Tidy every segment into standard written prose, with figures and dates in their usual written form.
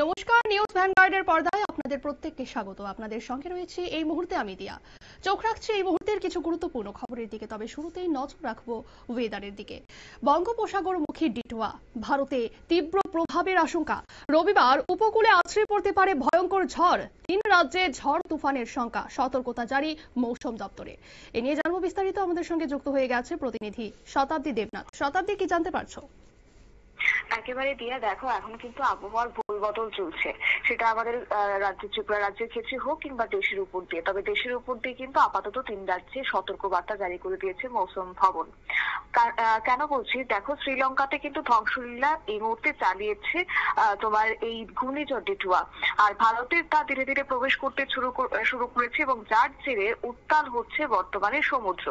নমস্কার, নিউজ ভ্যানগার্ডের পর্দায় আপনাদের প্রত্যেককে স্বাগত। আপনাদের সঙ্গে রয়েছে এই মুহূর্তে আমি দিয়া। চোখ রাখছি এই মুহূর্তের কিছু গুরুত্বপূর্ণ খবরের দিকে, তবে শুরুতেই নজর রাখবো ওয়েদারের দিকে। বঙ্গোপসাগরমুখী ডিটুয়া ভারতে তীব্র প্রভাবের আশঙ্কা। রবিবার উপকূলে আছড়ে পড়তে পারে ভয়ঙ্কর ঝড়। 3 রাজ্যে ঝড় তুফানের শঙ্কা, সতর্কতা জারি মৌসুম দপ্তরে। এ নিয়ে জানবো বিস্তারিত। আমাদের সঙ্গে যুক্ত হয়ে গেছে প্রতিনিধি শতাব্দী দেবনাথ। শতাব্দী, কি জানতে পারছো? একেবারে দিয়া, দেখো এখন কিন্তু আবহাওয়ার বদল চলছে, সেটা আমাদের ত্রিপুরা রাজ্যের ক্ষেত্রে হোক কিংবা দেশের উপর দিয়ে। তবে দেশের উপর দিয়ে কিন্তু আপাতত 3 রাজ্যে সতর্কবার্তা জারি করে দিয়েছে মৌসুম ভবন। কেন বলছি, দেখো শ্রীলঙ্কাতে কিন্তু ধ্বংসলীলা এই মুহূর্তে চালিয়েছে তোমার এই ঘূর্ণিঝড় ডিটুয়া, আর ভারতে তা ধীরে ধীরে প্রবেশ করতে শুরু করেছে এবং যার জেরে উত্তাল হচ্ছে বর্তমানে সমুদ্র।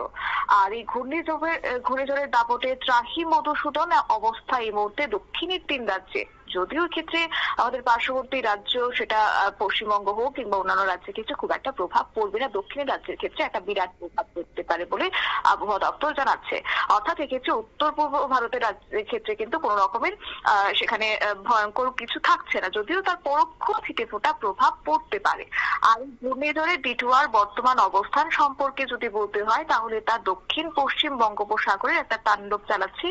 আর এই ঘূর্ণিঝড়ের দাপটে ত্রাহি মধুসূদন অবস্থা এই মুহূর্তে দক্ষিণের 3 রাজ্যে। যদিও ক্ষেত্রে আমাদের পার্শ্ববর্তী রাজ্য, সেটা পশ্চিমবঙ্গ হোক কিংবা অন্যান্য রাজ্যের ক্ষেত্রে খুব একটা প্রভাব পড়বে না, দক্ষিণের রাজ্যের ক্ষেত্রে একটা বিরাট প্রভাব পড়তে পারে বলে আবহাওয়া দপ্তর জানাচ্ছে। অর্থাৎ এক্ষেত্রে উত্তর পূর্ব ভারতের রাজ্যের ক্ষেত্রে কিন্তু কোন রকমের সেখানে ভয়ঙ্কর কিছু থাকছে না, যদিও তার পরোক্ষ ছিটে ফোটা প্রভাব পড়তে পারে। আর ঘূর্ণিঝড়ের ডিটুয়ার বর্তমান অবস্থান সম্পর্কে যদি বলতে হয়, তাহলে তা দক্ষিণ পশ্চিম বঙ্গোপসাগরের একটা তাণ্ডব চালাচ্ছে,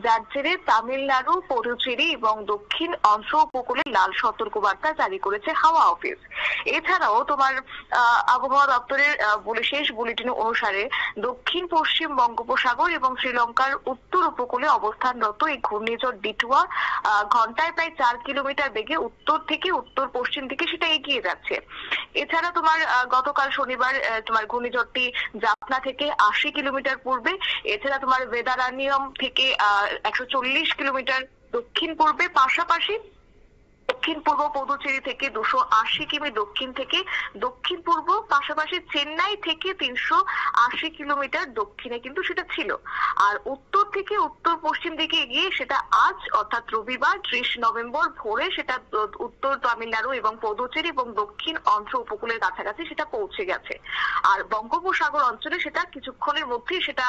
যার জেরে তামিলনাড়ু, পুদুচেরি এবং দক্ষিণ অংশ উপকূলে লাল সতর্কবার্তা জারি করেছে হাওয়া অফিস। এছাড়াও তোমার আবহাওয়া দপ্তরের শেষ বুলেটিন অনুসারে দক্ষিণ পশ্চিম বঙ্গোপসাগর এবং শ্রীলঙ্কার উত্তর উপকূলে অবস্থানরত এই ঘূর্ণিঝড় ডিটুয়া ঘন্টায় প্রায় 4 কিলোমিটার বেগে উত্তর থেকে উত্তর পশ্চিম দিকে সেটা এগিয়ে যাচ্ছে। এছাড়া তোমার গতকাল শনিবার তোমার ঘূর্ণিঝড়টি জাফনা থেকে 80 কিলোমিটার পূর্বে, এছাড়া তোমার বেদারানিয়ম থেকে 140 কিলোমিটার দক্ষিণ পূর্বে, পাশাপাশি দক্ষিণ পূর্ব পুদুচেরি থেকে 280 কিমি দক্ষিণ থেকে দক্ষিণ পূর্ব, পাশাপাশি চেন্নাই থেকে 380 কিলোমিটার দক্ষিণে কিন্তু সেটা ছিল। আর উত্তর থেকে উত্তর পশ্চিম দিকে এগিয়ে সেটা আজ অর্থাৎ রবিবার 30 নভেম্বর ভোরে সেটা উত্তর তামিলনাড়ু এবং পুদুচেরি এবং দক্ষিণ অন্ধ্র উপকূলের কাছাকাছি সেটা পৌঁছে গেছে। আর বঙ্গোপসাগর অঞ্চলে সেটা কিছুক্ষণের মধ্যেই সেটা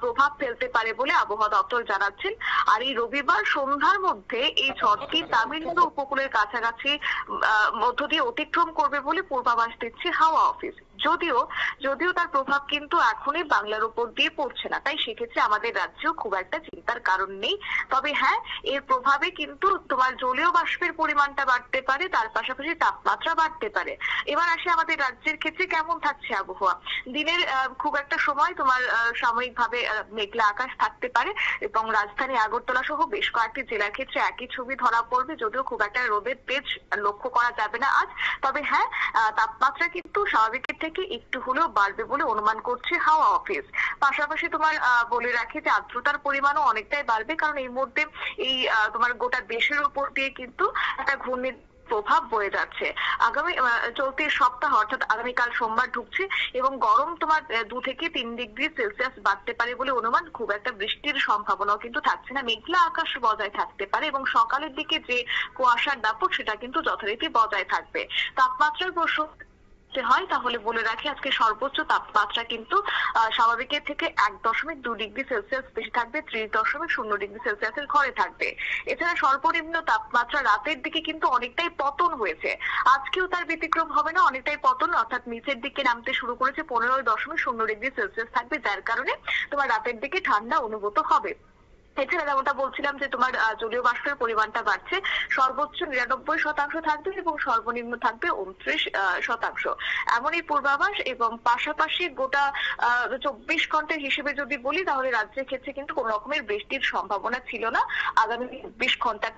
প্রভাব ফেলতে পারে বলে আবহাওয়া দপ্তর জানাচ্ছেন। আর এই রবিবার সন্ধ্যার মধ্যে এই ঝড়টি তামিলনাড়ু উপকূলের কাছাকাছি মধ্য দিয়ে অতিক্রম করবে বলে পূর্বাভাস দিচ্ছে হাওয়া অফিস। যদিও তার প্রভাব কিন্তু এখনই বাংলার উপর দিয়ে পড়ছে না, তাই সেক্ষেত্রে আমাদের রাজ্যেও খুব একটা চিন্তার কারণ নেই। তবে হ্যাঁ, এর প্রভাবে কিন্তু তোমার জলীয় বাষ্পের পরিমাণটা বাড়তে পারে, তার পাশাপাশি তাপমাত্রা বাড়তে পারে। এবার আসে আমাদের রাজ্যের ক্ষেত্রে কেমন থাকছে আবহাওয়া। দিনের খুব একটা সময় তোমার সাময়িকভাবে মেঘলা আকাশ থাকতে পারে এবং রাজধানী আগরতলা সহ বেশ কয়েকটি জেলার ক্ষেত্রে একই ছবি ধরা পড়বে, যদিও খুব একটা রোদের তেজ লক্ষ্য করা যাবে না আজ। তবে হ্যাঁ, তাপমাত্রা কিন্তু স্বাভাবিকের থেকে একটু হলেও বাড়বে বলে অনুমান করছে হাওয়া অফিস। পাশাপাশি তোমার বলে রাখি যে আর্দ্রতার পরিমাণও অনেকটাই বাড়বে, কারণ এই মুহূর্তে এই তোমার গোটা দেশের উপর দিয়ে কিন্তু একটা ঘূর্ণির প্রভাব বয়ে যাচ্ছে। আগামী চলতি সপ্তাহ অর্থাৎ আগামীকাল সোমবার ঢুকছে এবং গরম তোমার 2 থেকে 3 ডিগ্রি সেলসিয়াস বাড়তে পারে বলে অনুমান। খুব একটা বৃষ্টির সম্ভাবনাও কিন্তু থাকছে না, মেঘলা আকাশ বজায় থাকতে পারে এবং সকালের দিকে যে কুয়াশার দাপট সেটা কিন্তু যথারীতি বজায় থাকবে। তাপমাত্রার প্রশ্ন হয় তাহলে বলে রাখি, আজকে সর্বোচ্চ তাপমাত্রা কিন্তু স্বাভাবিকের থেকে 1.2 ডিগ্রি সেলসিয়াস বেশি থাকবে, 30.0 ডিগ্রি সেলসিয়াসের ঘরে থাকবে। এছাড়া সর্বনিম্ন তাপমাত্রা রাতের দিকে কিন্তু অনেকটাই পতন হয়েছে, আজকেও তার ব্যতিক্রম হবে না, অনেকটাই পতন, অর্থাৎ নিচের দিকে নামতে শুরু করেছে, 15.0 ডিগ্রি সেলসিয়াস থাকবে, যার কারণে তোমার রাতের দিকে ঠান্ডা অনুভূত হবে। এছাড়া যেমনটা বলছিলাম যে তোমার জলীয় বাষ্পের পরিমাণটা বাড়ছে, সর্বোচ্চ 99% থাকবে এবং সর্বনিম্ন থাকবে 29%। এমনই পূর্বাভাস। এবং পাশাপাশি গোটা 24 ঘন্টার হিসেবে যদি বলি, তাহলে রাজ্যের ক্ষেত্রে কিন্তু কোন রকমের বৃষ্টির সম্ভাবনা ছিল না আগামী 24 ঘন্টা।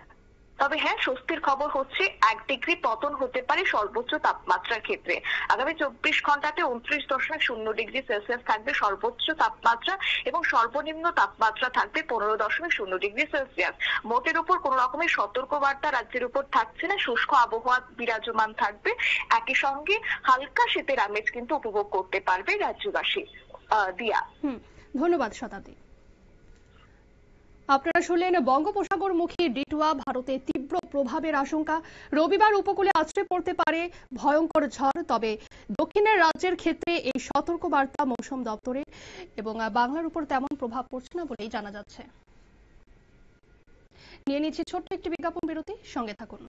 তবে হ্যাঁ, স্বস্তির খবর হচ্ছে 1 ডিগ্রি পতন হতে পারে সর্বোচ্চ তাপমাত্রার ক্ষেত্রে। আগামী 24 ঘন্টাতে 29.0 ডিগ্রি সেলসিয়াস থাকবে সর্বোচ্চ তাপমাত্রা এবং সর্বনিম্ন তাপমাত্রা থাকবে 15.0 ডিগ্রি সেলসিয়াস। মোটের উপর কোন রকমের সতর্কবার্তা রাজ্যের উপর থাকছে না, শুষ্ক আবহাওয়া বিরাজমান থাকবে, একই সঙ্গে হালকা শীতের আমেজ কিন্তু উপভোগ করতে পারবে রাজ্যবাসী। দিয়া, ধন্যবাদ শতাব্দী। আপনারা শুনলেন বঙ্গোপসাগরমুখী ডিটুয়া ভারতে তীব্র প্রভাবের আশঙ্কা। রবিবার উপকূলে আছড়ে পড়তে পারে ভয়ঙ্কর ঝড়, তবে দক্ষিণের রাজ্যের ক্ষেত্রে এই সতর্কবার্তা মৌসুম দপ্তরের এবং বাংলার উপর তেমন প্রভাব পড়ছে না বলেই জানা যাচ্ছে। নিয়ে নিচ্ছি ছোট্ট একটি বিজ্ঞাপন বিরতি, সঙ্গে থাকুন।